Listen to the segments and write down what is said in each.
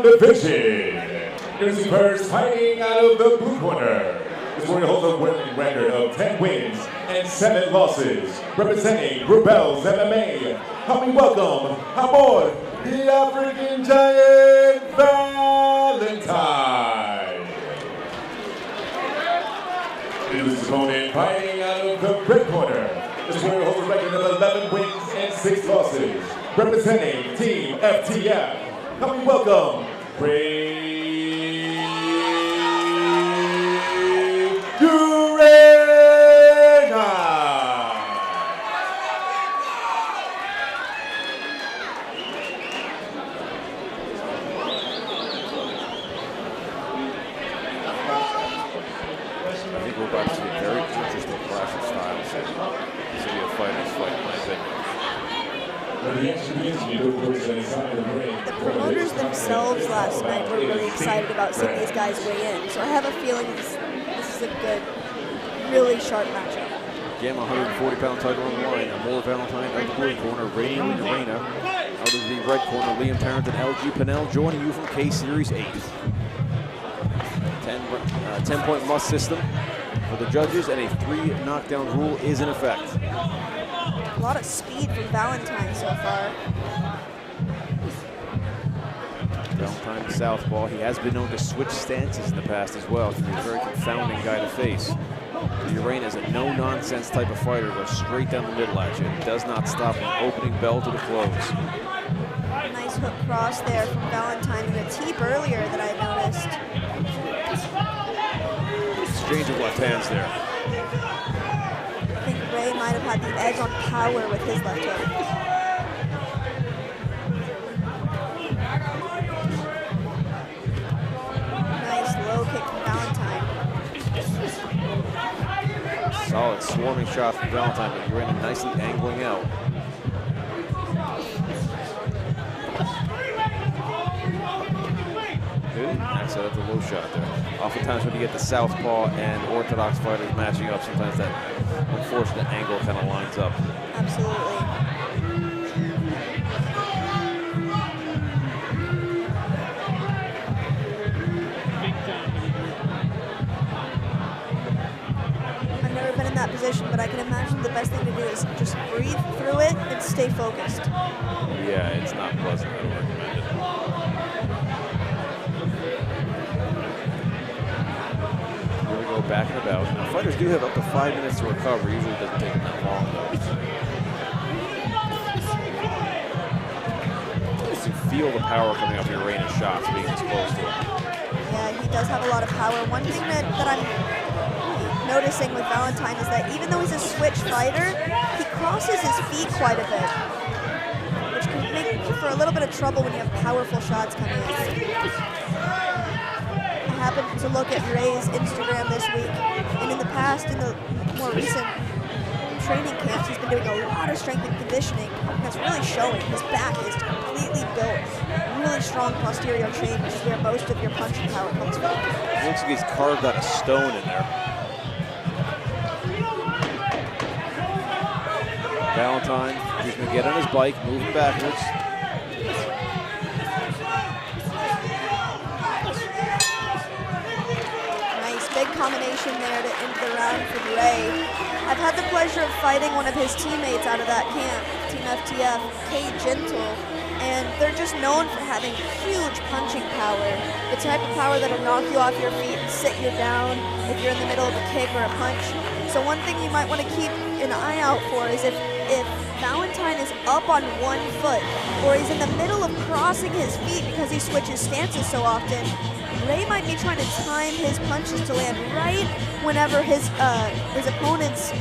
division. Here's the first fighting out of the blue corner. This warrior holds a winning record of 10 wins and 7 losses. Representing Rebels MMA, help me welcome aboard the African Giant Valentine. His opponent fighting out of the red corner. This warrior holds a record of 11 wins and 6 losses. Representing Team FTF, help me welcome Urena. I think we're about to see a very interesting clash of styles. See a fighters fight, in my opinion. The promoters themselves last night were really excited about seeing these guys weigh in, so I have a feeling this is a good, really sharp matchup. Again, 140-pound title on the line. Amor Valentine out of the blue corner, Radiant Urena out of the red corner, Liam Tarrant and LG Pinnell joining you from K-Series 8. 10-point must system for the judges, and a 3-knockdown rule is in effect. A lot of speed from Valentine so far. Valentine, southpaw. He has been known to switch stances in the past as well. He can be a very confounding guy to face. Urena is a no-nonsense type of fighter, goes straight down the middle at you. He does not stop from opening bell to the close. Nice hook cross there from Valentine and a teep earlier that I noticed. Exchange of left hands there. I think Ray might have had the edge on power with his left hook. Nice low kick from Valentine. Solid swarming shot from Valentine, but Urena nicely angling out. Good. Knocks out the low shot there. Oftentimes when you get the southpaw and orthodox fighters matching up, sometimes that unfortunate angle kind of lines up. Absolutely. I've never been in that position, but I can imagine the best thing to do is just breathe through it and stay focused. Yeah, it's not pleasant. I don't recommend it. Here we go, back and about. Now, fighters do have up to 5 minutes to recover. Usually it doesn't take them that long, though. You can feel the power coming off Urena's shots being this close to him. Yeah, he does have a lot of power. One thing that I'm noticing with Valentine is that even though he's a switch fighter, he crosses his feet quite a bit, which can make for a little bit of trouble when you have powerful shots coming in. I happened to look at Ray's Instagram this week, and in the past, in the more recent training camps, he's been doing a lot of strength and conditioning, and that's really showing. His back is completely built. Really strong posterior chain, which is where most of your punching power comes from. It looks like he's carved out a stone in there. Valentine, he's going to get on his bike, moving backwards. Nice big combination there to end the round for Ray. I've had the pleasure of fighting one of his teammates out of that camp, Team FTF, Kay Gentle. And they're just known for having huge punching power. The type of power that'll knock you off your feet and sit you down if you're in the middle of a kick or a punch. So one thing you might want to keep an eye out for is if Valentine is up on one foot or he's in the middle of crossing his feet because he switches stances so often, Ray might be trying to time his punches to land right whenever his opponent's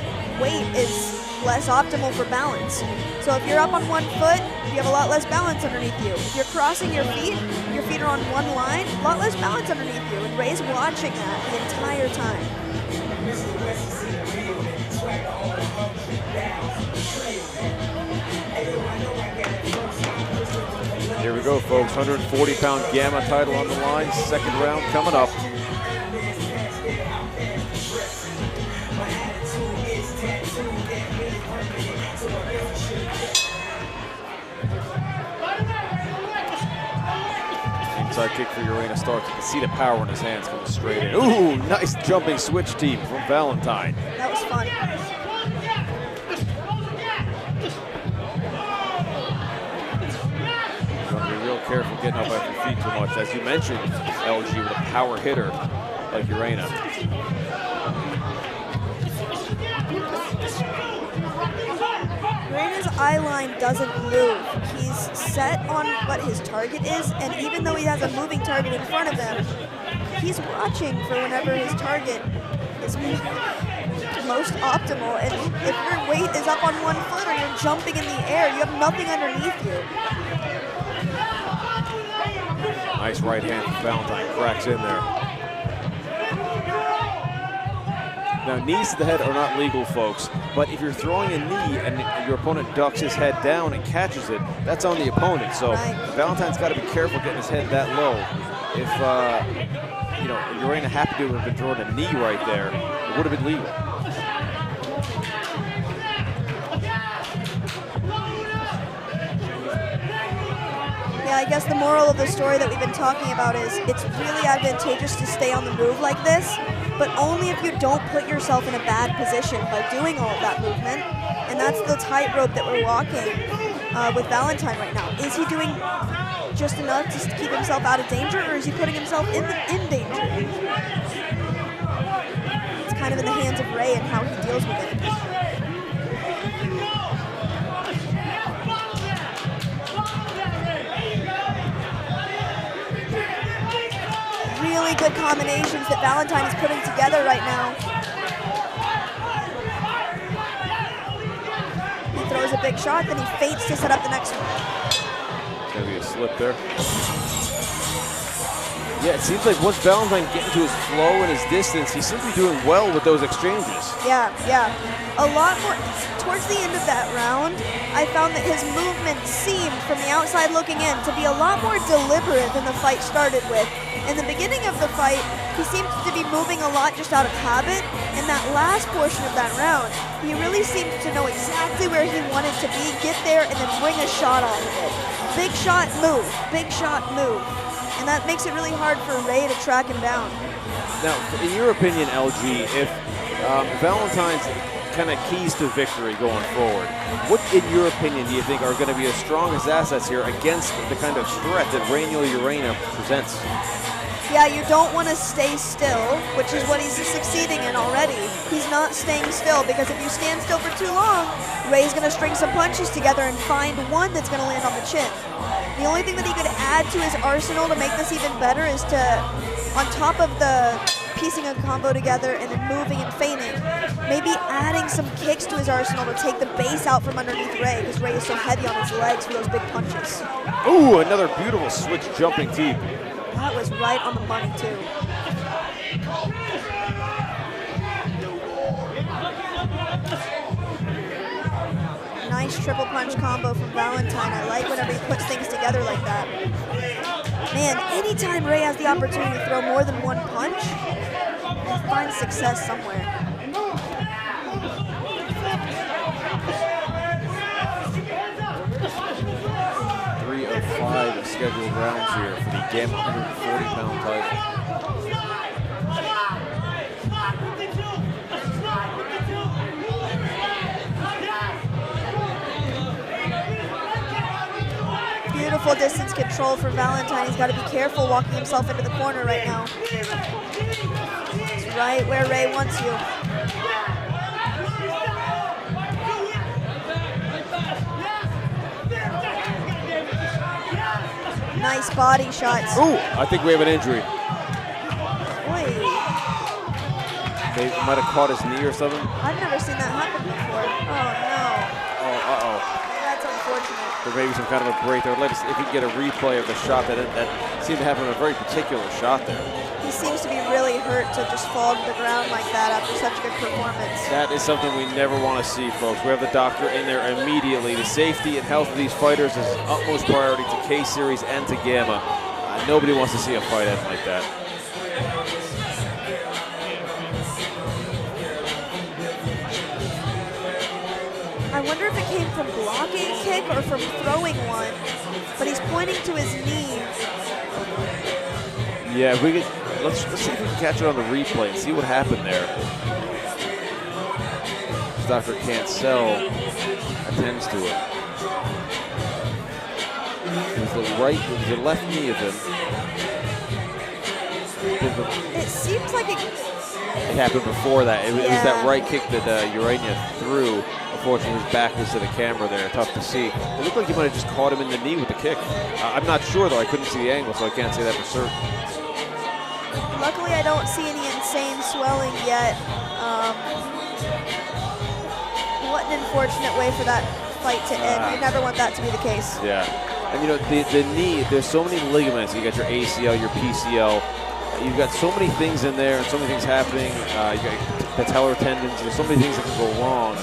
weight is less optimal for balance. So if you're up on one foot, you have a lot less balance underneath you. If you're crossing your feet are on one line, a lot less balance underneath you. And Ray's watching that the entire time. Here we go, folks. 140-pound Gamma title on the line. Second round coming up. Inside kick for Urena starts. You can see the power in his hands coming straight in. Ooh, nice jumping switch team from Valentine. That was fun. You want to be real careful getting up off your feet too much. As you mentioned, LG with a power hitter like Urena. Urena's eye line doesn't move. He's set on what his target is, and even though he has a moving target in front of him, he's watching for whenever his target is most optimal. And if your weight is up on one foot or you're jumping in the air, you have nothing underneath you. Nice right hand from Valentine, cracks in there. Now, knees to the head are not legal, folks, but if you're throwing a knee and your opponent ducks his head down and catches it, that's on the opponent. So right. Valentine's got to be careful getting his head that low. If, you know, Urena happened to have been throwing a knee right there, it would have been legal. Yeah, I guess the moral of the story that we've been talking about is it's really advantageous to stay on the move like this, but only if you don't put yourself in a bad position by doing all of that movement. And that's the tightrope that we're walking with Valentine right now. Is he doing just enough to keep himself out of danger, or is he putting himself in danger? It's kind of in the hands of Ray and how he deals with it. Really good combinations that Valentine is putting together right now. He throws a big shot, then he feints to set up the next one. Gonna be a slip there. Yeah, it seems like once Valentine gets into his flow and his distance, he seems to be doing well with those exchanges. Yeah. A lot more. Towards the end of that round, I found that his movement seemed, from the outside looking in, to be a lot more deliberate than the fight started with. In the beginning of the fight, he seemed to be moving a lot just out of habit. In that last portion of that round, he really seemed to know exactly where he wanted to be, get there, and then bring a shot off of it. Big shot, move. Big shot, move. And that makes it really hard for Ray to track him down. Now, in your opinion, LG, if Valentine's kind of keys to victory going forward, what, in your opinion, do you think are going to be his strongest assets here against the kind of threat that Urena presents? Yeah, you don't want to stay still, which is what he's succeeding in already. He's not staying still, because if you stand still for too long, Ray's going to string some punches together and find one that's going to land on the chin. The only thing that he could add to his arsenal to make this even better is to, on top of the piecing a combo together and then moving and feigning, maybe adding some kicks to his arsenal to take the base out from underneath Ray, because Ray is so heavy on his legs for those big punches. Ooh, another beautiful switch jumping teep. That was right on the money, too. Nice triple punch combo from Valentine. I like whenever he puts things together like that. Man, anytime Ray has the opportunity to throw more than one punch, he finds success somewhere. Three of 5 scheduled rounds here for the Gamma 140-pound title. Beautiful distance control for Valentine. He's got to be careful walking himself into the corner right now. It's right where Ray wants you. Nice body shots. Ooh, I think we have an injury. Boy, They might have caught his knee or something. I've never seen that happen before. Oh no. Oh, uh-oh. That's unfortunate. There may be some kind of a break there. Let us, if we can get a replay of the shot, that seemed to happen, a very particular shot there. He seems to be really hurt to just fall to the ground like that after such a good performance. That is something we never want to see, folks. We have the doctor in there immediately. The safety and health of these fighters is utmost priority to K-Series and to Gamma. Nobody wants to see a fight end like that. I wonder if it came from blocking a kick or from throwing one, but he's pointing to his knee. Yeah, if we could, let's see if we can catch it on the replay and see what happened there. Dr. Cancel attends to it. It was the left knee of him. It seems like it happened before that. It was that right kick that Urena threw. Unfortunately, his back was to the camera there. Tough to see. It looked like he might have just caught him in the knee with the kick. I'm not sure, though. I couldn't see the angle, so I can't say that for certain. Luckily, I don't see any insane swelling yet. What an unfortunate way for that fight to end. You never want that to be the case. Yeah. And, you know, the knee, there's so many ligaments. You got your ACL, your PCL. You've got so many things in there and so many things happening. You got patellar tendons. There's so many things that can go wrong.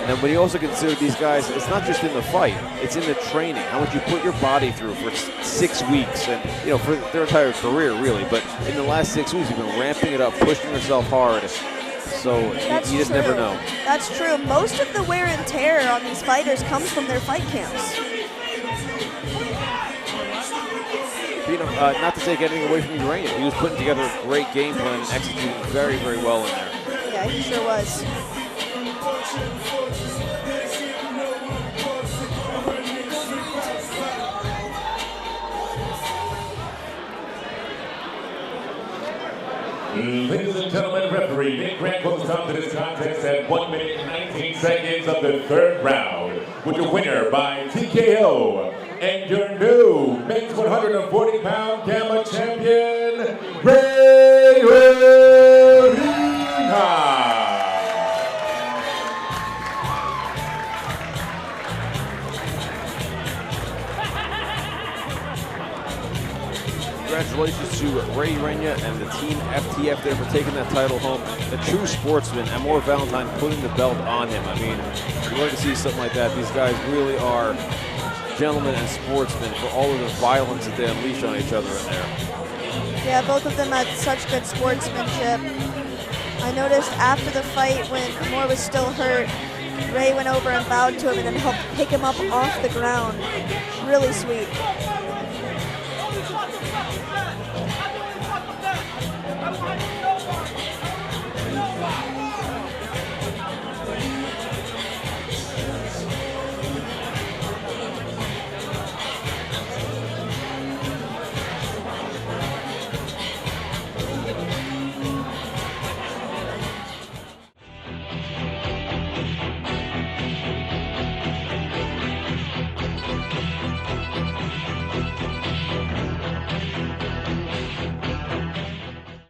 And then when you also consider these guys, it's not just in the fight, it's in the training. How much you put your body through for 6 weeks and, you know, for their entire career, really. But in the last 6 weeks, you've been ramping it up, pushing yourself hard. So you just never know. That's true. Most of the wear and tear on these fighters comes from their fight camps. You know, not to take anything away from Urena. He was putting together a great game plan and executing very, very well in there. Yeah, he sure was. Ladies and gentlemen, referee Nick Grant calls stop to this contest at 1 minute and 19 seconds of the third round, with the winner by TKO and your new men's 140-pound Gamma champion, Urena. Congratulations to Ray Urena and the team FTF there for taking that title home. A true sportsman, and more Valentine putting the belt on him. I mean, you love to see something like that. These guys really are gentlemen and sportsmen for all of the violence that they unleash on each other in there. Yeah, both of them had such good sportsmanship. I noticed after the fight when Moore was still hurt, Ray went over and bowed to him and then helped pick him up off the ground. Really sweet.